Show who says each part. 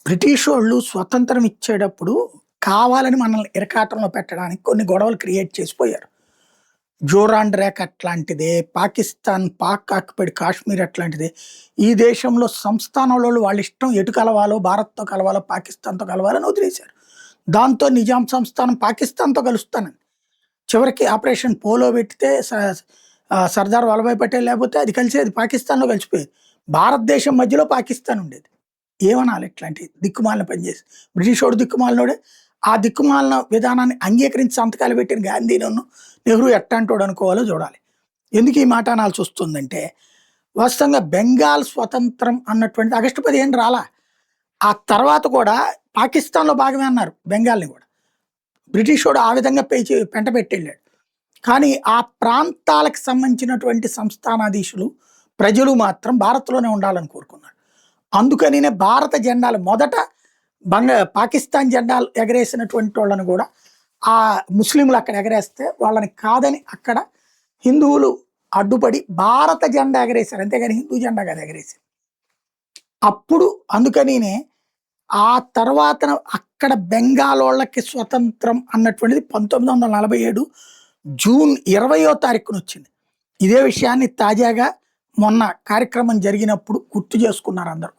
Speaker 1: British వాళ్ళు స్వతంత్రం ఇచ్చేటప్పుడు కావాలని మనల్ని ఇరకాటంలో పెట్టడానికి కొన్ని గొడవలు క్రియేట్ చేసిపోయారు. జోరాన్ రేఖ అట్లాంటిదే, పాకిస్తాన్ పాక్ ఆక్యుపైడ్ కాశ్మీర్ అట్లాంటిదే. ఈ దేశంలో సంస్థానంలోళ్ళు వాళ్ళ ఇష్టం ఎటు కలవాలో, భారత్‌తో కలవాలో, పాకిస్తాన్‌తో కలవాలని వదిలేశారు. దాంతో నిజాం సంస్థానం పాకిస్తాన్‌తో కలుస్తానంది. చివరికి ఆపరేషన్ పోలో పెడితే సర్దార్ వల్లభాయ్ పటేల్ లేకపోతే అది కలిసేది పాకిస్తాన్‌లో కలిసిపోయేది. భారతదేశం మధ్యలో పాకిస్తాన్ ఉండేది. ఏమనాలి ఇట్లాంటి దిక్కుమాలిన పని చేసి. బ్రిటిషోడు దిక్కుమాలినోడే. ఆ దిక్కుమాలిన విధానాన్ని అంగీకరించి సంతకాలు పెట్టిన గాంధీనును, నెహ్రూ ఎట్టాంటోడు అనుకోవాలో చూడాలి. ఎందుకు ఈ మాట అనాల్సొస్తుందంటే, వాస్తవంగా బెంగాల్ స్వతంత్రం అన్నటువంటిది ఆగస్టు 15 రాలా. ఆ తర్వాత కూడా పాకిస్తాన్‌లో భాగమే అన్నారు బెంగాల్‌ని గూడా. బ్రిటిషోడు ఆ విధంగా పెంట పెట్టెళ్ళాడు. కానీ ఆ ప్రాంతాలకు సంబంధించినటువంటి సంస్థానాధీశులు, ప్రజలు మాత్రం భారత్‌లోనే ఉండాలని కోరుకున్నారు. అందుకనినే భారత జెండాలు మొదట పాకిస్తాన్ జెండాలు ఎగరేసినటువంటి వాళ్ళని కూడా ఆ ముస్లింలు అక్కడ ఎగరేస్తే వాళ్ళని కాదని అక్కడ హిందువులు అడ్డుపడి భారత జెండా ఎగరేశారు. అంతేగాని హిందూ జెండా కాదు ఎగరేసారు. అప్పుడు అందుకనినే ఆ తర్వాతన అక్కడ బెంగాలోళ్ళకి స్వతంత్రం అన్నటువంటిది 1947 జూన్ 20వ తారీఖునొచ్చింది. ఇదే విషయాన్ని తాజాగా మొన్న కార్యక్రమం జరిగినప్పుడు గుర్తు చేసుకున్నారు అందరూ.